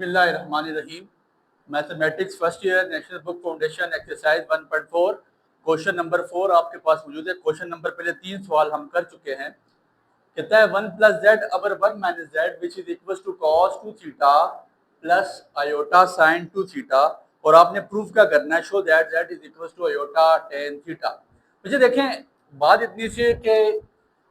बिस्मिल्लाहिर्रहमानिर्रहीम। Mathematics first year national book foundation exercise 1.4 question number 4 आपके पास मौजूद है। क्वेश्चन नंबर पहले 3 सवाल हम कर चुके हैं। कहता है 1 plus z over 1 minus z which is equal to cos 2 theta plus iota sine 2 theta, और आपने प्रूफ क्या करना है, show that z is equal to iota tan theta. मुझे देखें बात इतनी सी कि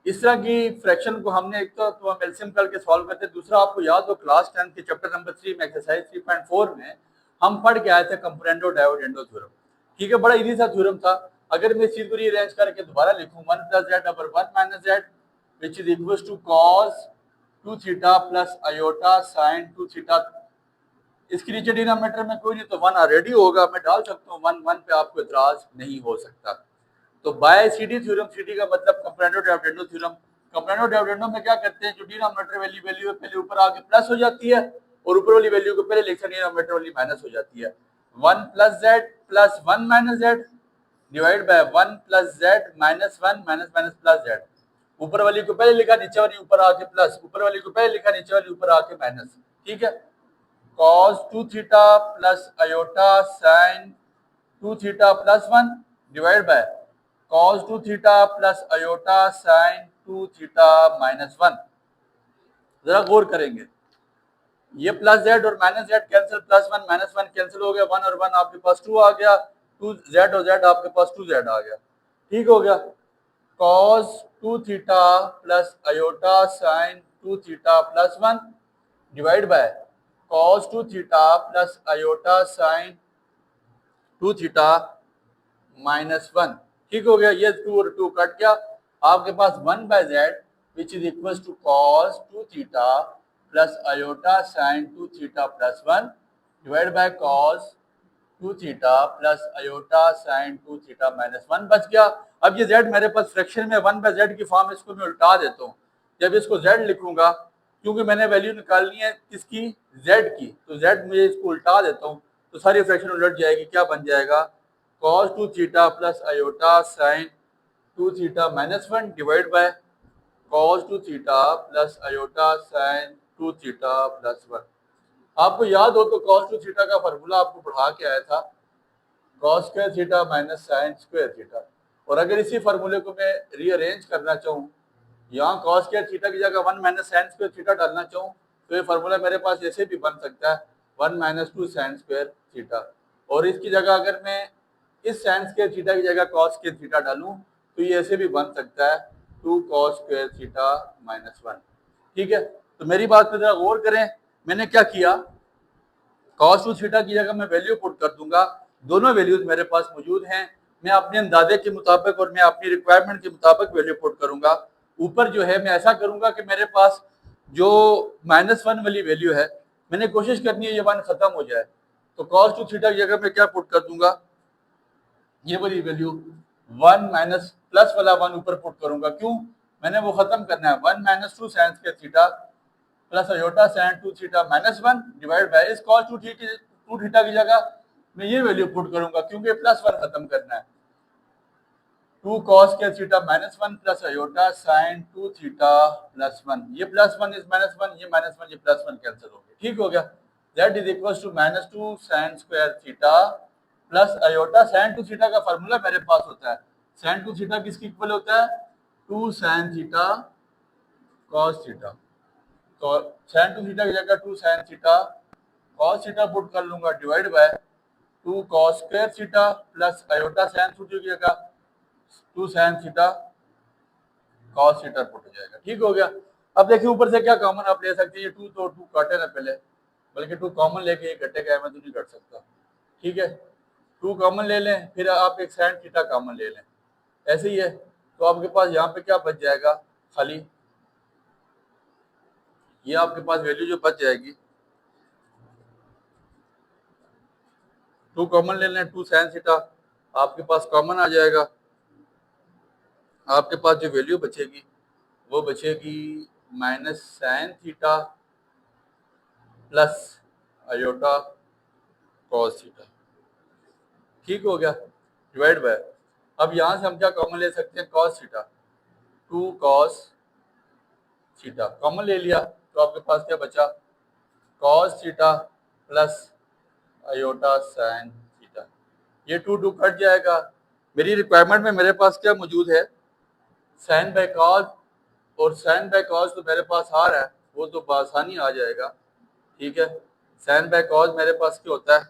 इस तरह की फ्रैक्शन को हमने एक तो हम एलसीएम करके सॉल्व करते हैं, दूसरा आपको याद हो क्लास 10 के चैप्टर नंबर 3 में एक्सरसाइज 3.4 में हम पढ़ के आए थे कंपोनेंडो डायोडेंडो थ्योरम। ठीक है, बड़ा इजी सा थ्योरम था। अगर मैं इस चीज को रीअरेंज करके दोबारा लिखूं 1 plus z over 1 minus z which is equal to cos 2 theta plus iota sine 2 theta. इसके नीचे डिनोमिनेटर में कोई नहीं तो 1 ऑलरेडी होगा, मैं डाल सकता हूँ 1 1 पे आपको इतराज नहीं हो सकता। तो बाय सीडी थ्योरम, सीडी का मतलब कंपोनेंडो डायोडेंडो थ्योरम। कंपोनेंडो डायोडेंडो में क्या करते हैं, जो डिनोमिनेटर वाली वैल्यू है पहले ऊपर आके प्लस हो जाती है और ऊपर वाली वैल्यू को पहले लिखते हैं डिनोमिनेटर वाली माइनस हो जाती है। 1 plus Z plus 1 minus Z divide by 1 plus Z minus 1 minus minus plus Z. ऊपर वाली को पहले लिखा, नीचे वाली ऊपर आके प्लस, ऊपर वाली को पहले लिखा, नीचे वाली ऊपर आके माइनस। ठीक है, cos 2 theta plus iota sin 2 theta plus 1 divide by cos 2 theta plus iota sin 2 theta minus 1। जरा गौर करेंगे, ये प्लस जेड और minus Z cancel, plus 1 minus 1 cancel हो गया, 1 और 1 आपके पास 2 आ गया, 2 जेड और जेड आपके पास 2 जेड आ गया। ठीक हो गया, cos 2 theta plus iota sin 2 theta plus 1 divide by cos 2 theta plus iota sin 2 theta minus 1। ठीक हो गया, ये 2 और 2 कट गया, आपके पास 1 by z which is equal to cos 2 theta plus iota sin 2 theta plus 1 divide by cos 2 theta plus iota sin 2 theta minus 1 बच गया। अब ये z मेरे पास फ्रैक्शन में 1 बाय जेड की फॉर्म, इसको मैं उल्टा देता हूँ। जब इसको z लिखूंगा, क्योंकि मैंने वैल्यू निकालनी है किसकी, z की, तो z में इसको उल्टा देता हूँ तो सारी फ्रैक्शन उलट जाएगी। क्या बन जाएगा, cos 2 theta plus iota sin 2 theta minus 1 divide by cos 2 theta plus iota sin 2 theta plus 1। आपको याद हो तो cos 2 थीटा का फार्मूला आपको पढ़ा के आया था, cos square theta minus sin square theta. और अगर इसी फार्मूले को मैं रीअरेंज करना चाहूँ, यहाँ cos स्क्वायर थीटा की जगह 1 माइनस sin स्क्वायर थीटा डालना चाहूँ, तो ये फार्मूला मेरे पास ऐसे भी बन सकता है 1 माइनस 2 sin स्क्वायर थीटा। और इसकी जगह अगर मैं इस sin स्क्वायर थीटा की जगह cos स्क्वायर थीटा डालूं तो ये ऐसे भी बन सकता है 2 cos स्क्वायर थीटा माइनस 1। ठीक है, तो मेरी बात पर जरा गौर करें, मैंने क्या किया, cos 2 थीटा की जगह मैं वैल्यू पुट कर दूंगा, दोनों वैल्यूज मेरे पास मौजूद हैं, मैं अपने अंदाजे के मुताबिक और मैं अपनी रिक्वायरमेंट के मुताबिक वैल्यू पुट करूंगा। ऊपर जो है मैं ऐसा करूंगा कि मेरे पास जो -1 वाली वैल्यू है, मैंने कोशिश करनी है ये 1 खत्म हो जाए, तो cos 2 थीटा की जगह मैं क्या पुट कर दूंगा, ये वाली वैल्यू 1 माइनस प्लस वाला 1 ऊपर पुट करूंगा। क्यों, मैंने वो खत्म करना है, 1 minus 2 sine square theta plus iota sine 2 theta minus 1 divide bye इस cos 2 थीटा की जगह मैं ये वैल्यू पुट करूंगा, क्योंकि प्लस 1 खत्म करना है, 2 cos square theta minus 1 plus iota sine 2 theta plus 1। ये प्लस 1 इस माइनस 1, ये माइनस 1, ये प्लस 1 कैंसिल हो गया। ठीक हो गया, z is equal to minus 2 sine square theta plus iota sine 2 theta का फार्मूला मेरे पास होता है, साइन 2 थीटा किसकी इक्वल होता है, 2 साइन थीटा cos थीटा। तो साइन 2 थीटा की जगह 2 sine theta cos theta put कर लूंगा divide by 2 cos square theta plus iota sine theta की जगह 2 sine theta cos theta put हो जाएगा। ठीक हो गया, अब देखिए ऊपर से क्या कॉमन आप ले सकते हैं, ये 2 तो 2 काटे ना पहले, बल्कि 2 कॉमन लेके ये कटेगा, मैं तो नहीं कट सकता। ठीक है, 2 कॉमन ले लें, फिर आप एक साइन थीटा कॉमन ले लें, ऐसे ही है। तो आपके पास यहाँ पे क्या बच जाएगा, खाली ये आपके पास वैल्यू जो बच जाएगी, 2 कॉमन ले लें, 2 साइन थीटा आपके पास कॉमन आ जाएगा, आपके पास जो वैल्यू बचेगी वो बचेगी minus sign theta plus iota cos theta. ठीक हो गया, डिवाइड बाय, अब यहाँ से हम क्या कॉमन ले सकते हैं, cos theta, 2 cos theta common ले लिया तो आपके पास क्या बचा, cos theta plus iota sine theta. ये 2 कट जाएगा। मेरी रिक्वायरमेंट में मेरे पास क्या मौजूद है, साइन बाय कॉस, और साइन बाय कॉस तो मेरे पास आ रहा है, वो तो बआसानी आ जाएगा। ठीक है, साइन बाय कॉस मेरे पास क्या होता है,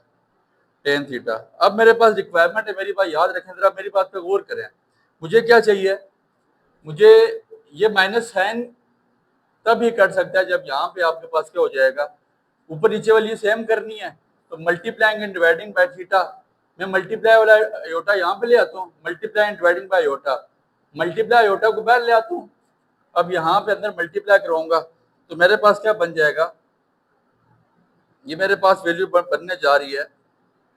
टेन थीटा। अब मेरे पास रिक्वायरमेंट है, मेरी बात याद रखें जरा, मेरी बात पे गौर करें। मुझे क्या चाहिए, मुझे ये माइनस साइन तब ही कट सकता है जब यहाँ पे आपके पास क्या हो जाएगा, ऊपर नीचे वाली सेम करनी है, तो multiplying and dividing by theta. मैं मल्टीप्लाई वाला आयोटा यहाँ पे ले आता हूँ, multiply and dividing by iota, multiply iota को बाहर ले आता हूँ। अब यहाँ पे अंदर मल्टीप्लाई कराऊंगा तो मेरे पास क्या बन जाएगा, ये मेरे पास वैल्यू बनने जा रही है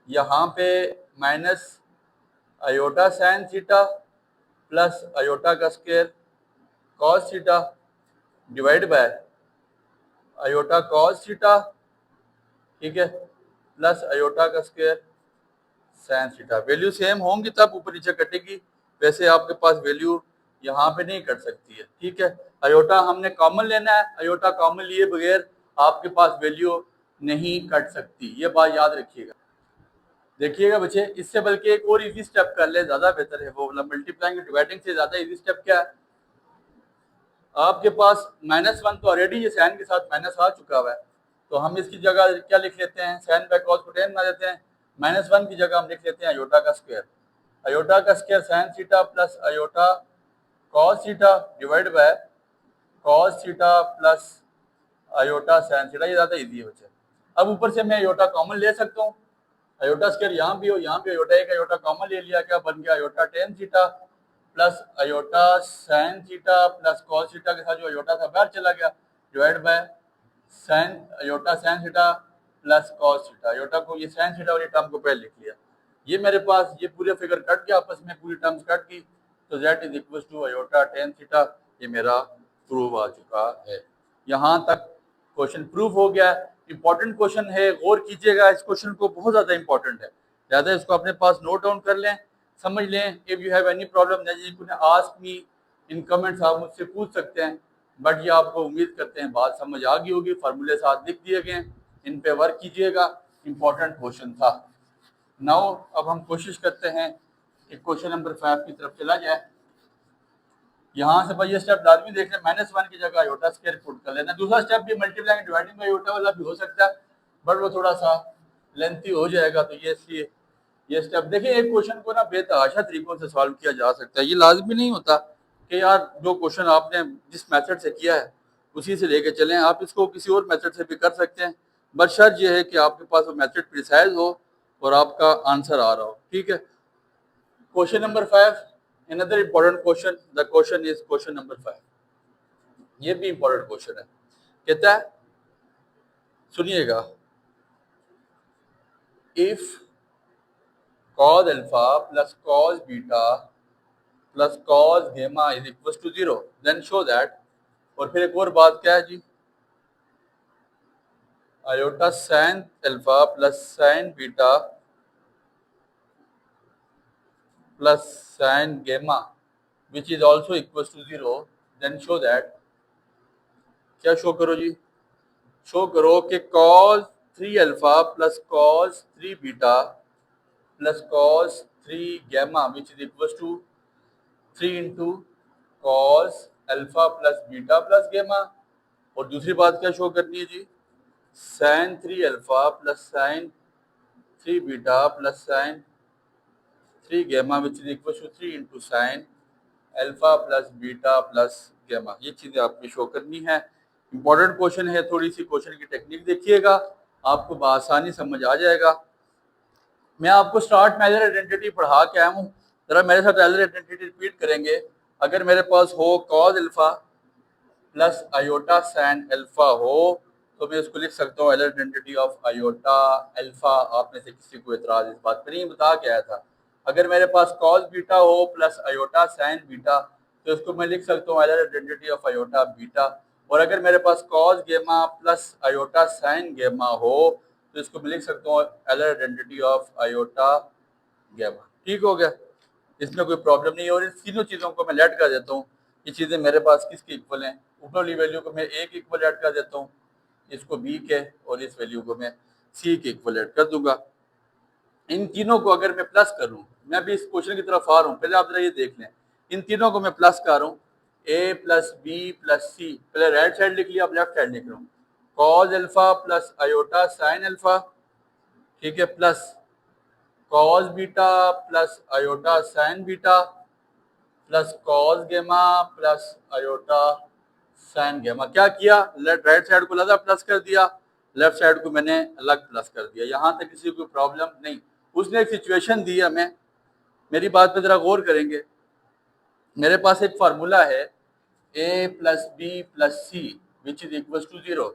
यहाँ पे minus iota sine theta plus iota का square cos theta divide by iota cos theta, ठीक है, प्लस आयोटा का square sine theta. Value same होंगी तब ऊपर नीचे कटेगी, वैसे आपके पास वैल्यू यहाँ पे नहीं कट सकती है। ठीक है, आयोटा हमने कॉमन लेना है, आयोटा कॉमन लिए बगैर आपके पास वैल्यू नहीं कट सकती, ये बात याद रखिएगा। देखिएगा बच्चे, इससे बल्कि एक और इजी स्टेप कर ले, ज्यादा बेहतर है वो वाला। मल्टीप्लाइंग डिवाइडिंग से ज्यादा इजी स्टेप क्या है, आपके पास -1 तो ऑलरेडी ये साइन के साथ माइनस आ चुका हुआ है, तो हम इसकी जगह क्या लिख लेते हैं, साइन बाय कॉस को टेन बना देते हैं, -1 की जगह हम लिख लेते हैं आयोटा का स्क्वायर। आयोटा का square sine theta plus iota cos theta divide by cos theta plus iota sine theta. ये ज्यादा इजी है बच्चे। अब ऊपर से मैं आयोटा कॉमन ले सकता हूँ, आयोटा स्क्वायर यहाँ भी हो, यहाँ भी आयोटा, एक आयोटा कॉमन ले लिया, क्या बन गया, iota tan theta plus iota sine theta plus cos theta के साथ जो आयोटा था बाहर चला गया, divide by sine iota sine theta plus cos theta. Iota को, ये साइन थीटा वाली टर्म को पहले लिख लिया, ये मेरे पास ये पूरे फिगर कट गया आपस में, पूरी टर्म्स कट गई, तो z is equal to iota tan theta. ये मेरा प्रूव आ चुका है। यहाँ तक क्वेश्चन प्रूव हो गया। इंपॉर्टेंट क्वेश्चन है, गौर कीजिएगा, इस क्वेश्चन को बहुत ज्यादा इंपॉर्टेंट है, ज्यादा इसको अपने पास नोट डाउन कर लें, समझ लें। If you have any problem ask me in comments, आप मुझसे पूछ सकते हैं, बट ये आपको उम्मीद करते हैं बात समझ आ गई होगी, फार्मूले साथ लिख दिए गए, इन पे वर्क कीजिएगा। इंपॉर्टेंट क्वेश्चन था। नाउ अब हम कोशिश करते हैं कि क्वेश्चन नंबर 5 की तरफ चला जाए। यहाँ से भाई ये स्टेप लाजमी देख लें, -1 की जगह आयोटा स्क्वायर पुट कर लेना। दूसरा स्टेप भी मल्टीप्लाइंग डिवाइडिंग बाय आयोटा वाला भी हो सकता है, बट वो थोड़ा सा लेंथी हो जाएगा, तो ये स्टेप देखिए। एक क्वेश्चन को ना बेतहाशा तरीकों से सॉल्व किया जा सकता है। ये लाजमी नहीं होता कि यार जो क्वेश्चन आपने जिस मेथड से किया है उसी से लेके चलें, आप इसको किसी और मेथड से भी कर सकते हैं, बट शर्त यह है कि आपके पास वो मेथड प्रिसाइज हो और आपका आंसर आ रहा हो। ठीक है, question number 5, another important question, the question is question number 5। ये भी इंपॉर्टेंट क्वेश्चन है, कहता है, सुनिएगा, if cos alpha plus cos beta plus cos gamma is equal to 0 then show that, और फिर एक और बात क्या है जी, iota sine alpha plus sine beta plus sine gamma which is also equal to 0 then show that, क्या show करो जी, शो करो कि cos 3 alpha plus cos 3 beta plus cos 3 gamma which is equal to 3 into cos alpha plus beta plus gamma. और दूसरी बात क्या show करनी है जी, sin 3 alpha plus sin 3 beta plus sin 3 gamma which is equal to 3 into sin alpha plus beta plus gamma. ये चीज़ें आपकी शो करनी है। इंपॉर्टेंट क्वेश्चन है, थोड़ी सी क्वेश्चन की टेक्निक देखिएगा, आपको बआसानी समझ आ जाएगा। मैं आपको स्टार्ट में एलर आइडेंटिटी पढ़ा के आया हूँ, जरा मेरे साथ एलर आइडेंटिटी रिपीट करेंगे। अगर मेरे पास हो cos alpha plus iota sine alpha हो, तो मैं इसको लिख सकता हूँ एलर आइडेंटिटी ऑफ आयोटा अल्फा। आप में से किसी को एतराज इस बात पर नहीं, बता के आया था। अगर मेरे पास cos बीटा हो प्लस आयोटा साइन बीटा, तो इसको मैं लिख सकता हूँ एलर आइडेंटिटी ऑफ आयोटा बीटा। और अगर मेरे पास cos gamma plus iota sign gamma हो, तो इसको मैं लिख सकता हूँ एलर आइडेंटिटी ऑफ आयोटा गामा। ठीक हो गया, इसमें कोई प्रॉब्लम नहीं है। और इन तीनों चीज़ों को मैं लेट कर देता हूँ, ये चीज़ें मेरे पास किसके इक्वल हैं, ऊपर वाली वैल्यू को मैं ए के इक्वल ऐड कर देता हूँ, इसको बी के, और इस वैल्यू को मैं सी के इक्वल ऐड कर दूंगा। इन तीनों को अगर मैं प्लस करूं, मैं अभी इस क्वेश्चन की तरफ आ रहा हूं, पहले आप जरा ये देख लें। इन तीनों को मैं प्लस कर रहा हूं, ए प्लस बी प्लस सी, पहले राइट साइड लिख लिया, अब लेफ्ट साइड लिख रहा हूँ। Cause alpha plus iota sine alpha, ठीक है, plus cos beta plus iota sign beta plus cos गेमा प्लस आयोटा साइन गेमा। क्या किया, राइट साइड को अलग प्लस कर दिया, लेफ्ट साइड को मैंने अलग प्लस कर दिया। यहां तक किसी को प्रॉब्लम नहीं। उसने एक सिचुएशन दी हमें, मेरी बात पे जरा गौर करेंगे। मेरे पास एक फार्मूला है a plus B plus C which is equal to 0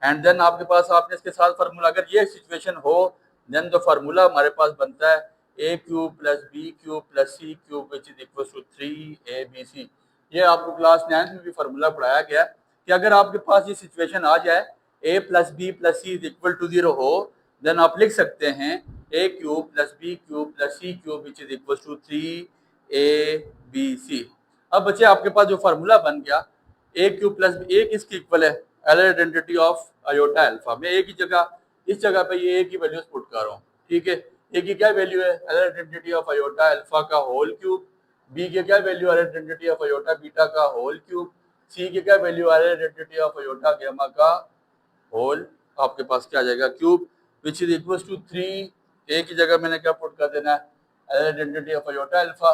and then आपके पास आपने इसके साथ फार्मूला, अगर ये सिचुएशन हो देन जो फार्मूला हमारे पास बनता है a cube plus B cube plus C cube which is equal to 3abc। ये आपको क्लास 9 में भी फार्मूला पढ़ाया गया कि अगर आपके पास ये सिचुएशन आ जाए a plus B plus C is equal to 0 हो, देन आप लिख सकते हैं a cube plus B cube plus C cube which is equal to 3abc। अब बच्चे आपके पास जो फार्मूला बन गया ए क्यूब प्लस ए किसकी इक्वल है, Euler identity of iota alpha. मैं ए की जगह, इस जगह पे ये ए की वैल्यूज पुट कर रहा हूँ, ठीक है। ए की क्या वैल्यू है, Euler identity of iota alpha का होल क्यूब। बी की क्या value, Euler identity of iota beta का होल क्यूब। सी की क्या value, Euler identity of iota gamma का होल, आपके पास क्या आ जाएगा, cube which is equal to 3। A की जगह मैंने क्या पुट कर देना है, Euler identity of iota alpha.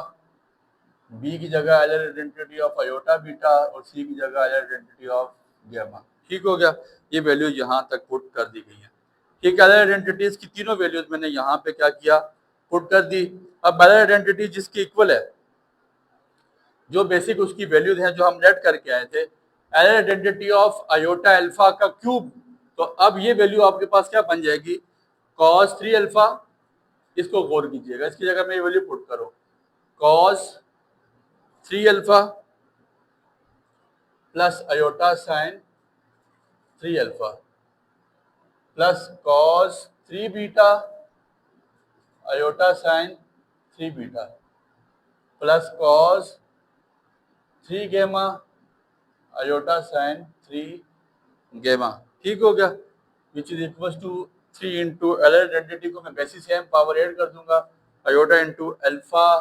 B की जगह Euler identity of iota beta और सी की जगह एलर आइडेंटिटी ऑफ गामा। ठीक हो गया, ये वैल्यू यहाँ तक पुट कर दी गई है। ठीक है, एलर आइडेंटिटीज की तीनों वैल्यूज मैंने यहाँ पे क्या किया, पुट कर दी। अब एलर आइडेंटिटी जिसकी इक्वल है, जो बेसिक उसकी वैल्यूज हैं जो हम लेट करके आए थे, एलर आइडेंटिटी ऑफ आयोटा अल्फा का क्यूब, तो अब ये वैल्यू आपके पास क्या बन जाएगी, कॉस 3 अल्फा। इसको गौर कीजिएगा, इसकी जगह मैं ये वैल्यू पुट करो, cos 3 alpha plus iota sine 3 alpha plus cos 3 beta iota sine 3 beta plus cos 3 gamma iota sine 3 gamma. ठीक हो गया, which is equal to 3 into Euler identity को मैं बेसिस सेम पावर ऐड कर दूंगा, iota into alpha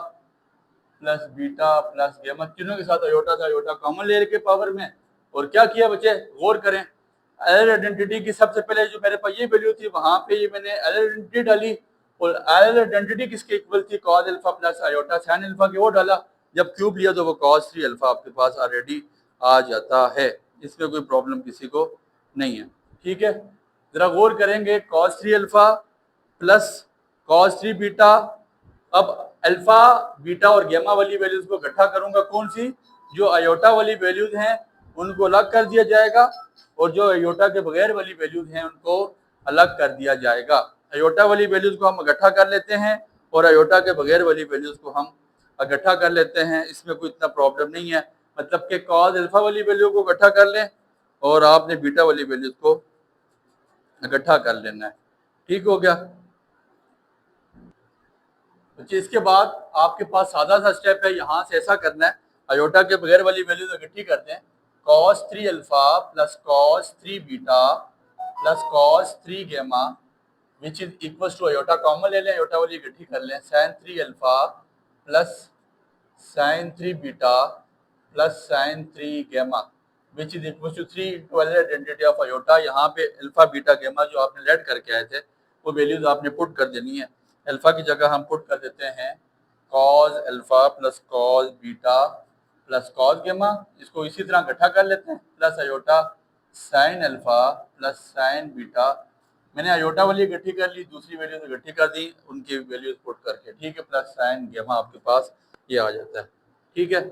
plus beta plus gamma, तीनों के साथ आयोटा था, आयोटा कॉमन लेयर के पावर में। और क्या किया बच्चे, गौर करें, एलर आइडेंटिटी की सबसे पहले जो मेरे पास ये वैल्यू थी वहां पे ये मैंने एलर आइडेंटिटी डाली, और एलर आइडेंटिटी किसके इक्वल थी, cos alpha plus iota sine alpha के, वो डाला। जब क्यूब लिया तो वो कॉस 3 अल्फा आपके पास ऑलरेडी आ जाता है, इसमें कोई प्रॉब्लम किसी को नहीं है। ठीक है, जरा गौर करेंगे, cos 3 alpha plus cos 3 beta. अब अल्फा बीटा और गेमा वाली वैल्यूज को इकट्ठा करूंगा, कौन सी, जो आयोटा वाली वैल्यूज हैं उनको अलग कर दिया जाएगा, और जो आयोटा के बगैर वाली वैल्यूज हैं उनको अलग कर दिया जाएगा। आयोटा वाली वैल्यूज को हम इकट्ठा कर लेते हैं और आयोटा के बगैर वाली वैल्यूज को हम इकट्ठा कर लेते हैं, इसमें कोई इतना प्रॉब्लम नहीं है। मतलब कि कॉस अल्फा वाली वैल्यू को इकट्ठा कर लें और आपने बीटा वाली वैल्यूज को इकट्ठा कर लेना है। ठीक हो गया, तो इसके बाद आपके पास सादा सा स्टेप है, यहाँ से ऐसा करना है, आयोटा के बगैर वाली वैल्यूज इकट्ठी करते हैं, cos 3 alpha plus cos 3 beta plus cos 3 gamma which is equal to, iota common ले लें, आयोटा वाली इकट्ठी कर लें, sin 3 alpha plus sin 3 beta plus sin 3 gamma which is equal to 3 into identity of iota. यहाँ पे alpha beta गेमा जो आपने लेट करके आए थे वो वैल्यूज आपने पुट कर देनी है। अल्फा की जगह हम पुट कर देते हैं cos alpha plus cos beta plus cos गेमा, इसको इसी तरह इकट्ठा कर लेते हैं, plus iota sin alpha plus sin beta. मैंने आयोटा वाली इकट्ठी कर ली, दूसरी वैल्यूज इकट्ठी कर दी उनकी वैल्यूज पुट करके, ठीक है, प्लस sin गेमा आपके पास ये आ जाता है। ठीक है,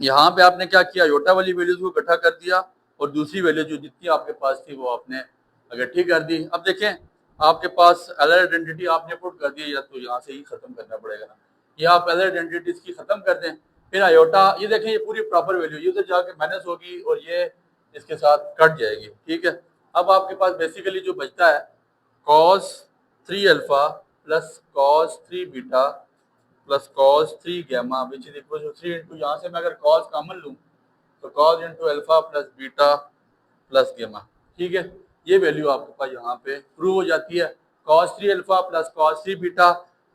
यहाँ पे आपने क्या किया, आयोटा वाली वैल्यूज को इकट्ठा कर दिया और दूसरी वैल्यू जो जितनी आपके पास थी वो आपने इकट्ठी कर दी। अब देखें आपके पास एलर आइडेंटिटी आपने पुट कर दी, या तो यहाँ से ही खत्म करना पड़ेगा ना, या आप एलर आइडेंटिटीज की खत्म कर दें, फिर आयोटा, ये देखें ये पूरी प्रॉपर वैल्यू, ये तो जाके माइनस होगी और ये इसके साथ कट जाएगी। ठीक है, अब आपके पास बेसिकली जो बचता है cos 3 alpha plus cos 3 beta plus cos 3 gamma which is equal to 3 into, यहाँ से मैं अगर cos कॉमन लूँ तो cos into alpha plus beta plus gamma. ठीक है, ये वैल्यू आपके पास यहाँ पे प्रूव हो जाती है। cos 3 alpha plus cos 3 beta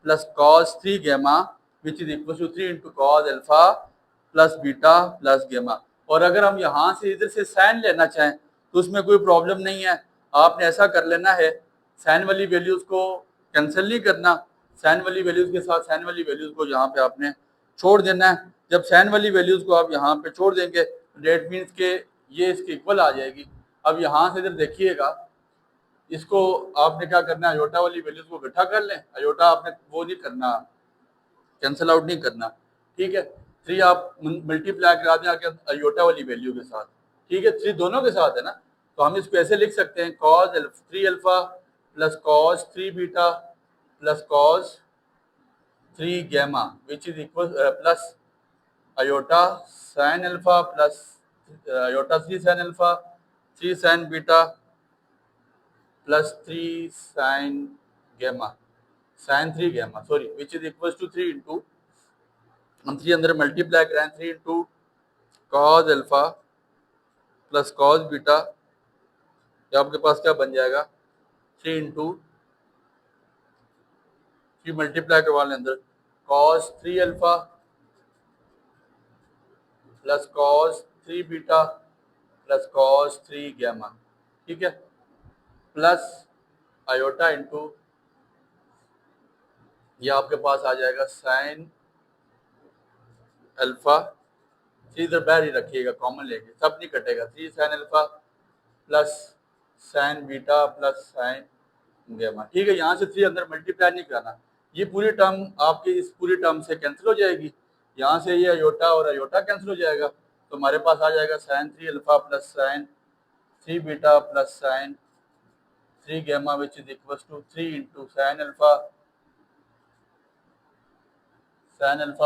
plus cos 3 gamma which is equal to 3 into cos alpha plus beta plus gamma. और अगर हम यहाँ से इधर से साइन लेना चाहें तो उसमें कोई प्रॉब्लम नहीं है, आपने ऐसा कर लेना है, साइन वाली वैल्यूज को कैंसिल नहीं करना, साइन वाली वैल्यूज के साथ साइन वाली वैल्यूज को यहाँ पे आपने छोड़ देना है। जब साइन वाली वैल्यूज को आप यहाँ पे छोड़ देंगे डेट मीन्स के ये इसके इक्वल आ जाएगी। अब यहाँ से इधर देखिएगा, इसको आपने क्या करना है, अयोटा वाली वैल्यूज को इकट्ठा कर लें, अयोटा आपने वो नहीं करना, कैंसिल आउट नहीं करना, ठीक है। 3 आप मल्टीप्लाई करा दें आगे अयोटा वाली वैल्यू के साथ, ठीक है, 3 दोनों के साथ है ना, तो हम इसको ऐसे लिख सकते हैं cos 3 alpha plus cos 3 beta plus cos 3 gamma which is equal plus iota sine alpha plus iota 3 sine alpha 3 sine beta plus 3 sine gamma sine 3 gamma sorry which is equal to 3 into, हम 3 अंदर multiply करें 3 into cos alpha plus cos beta, ये आपके पास क्या बन जाएगा 3 into 3 multiply करवा लें अंदर cos 3 alpha plus cos 3 beta plus cos 3 gamma, ठीक है, प्लस आयोटा इंटू ये आपके पास आ जाएगा साइन अल्फा, 3 इधर बाहर ही रखिएगा कॉमन लेके, सब नहीं कटेगा, 3 sine alpha plus sine beta plus sine gamma, ठीक है। यहाँ से 3 अंदर मल्टीप्लाई नहीं कराना, ये पूरी टर्म आपकी इस पूरी टर्म से कैंसिल हो जाएगी, यहाँ से ये अयोटा और अयोटा कैंसिल हो जाएगा, तो हमारे पास आ जाएगा sine 3 alpha plus sine 3 beta plus sine 3 gamma which is equal to 3 into sine alpha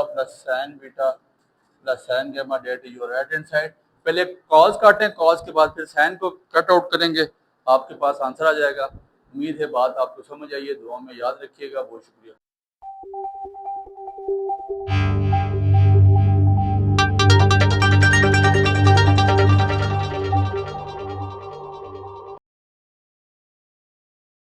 plus sine beta plus sine gamma that is your right hand side. पहले कॉस काटें, कॉस के बाद फिर साइन को कट आउट करेंगे, आपके पास answer आ जाएगा। उम्मीद है बात आपको समझ आई है, दुआ में याद रखिएगा। बहुत शुक्रिया।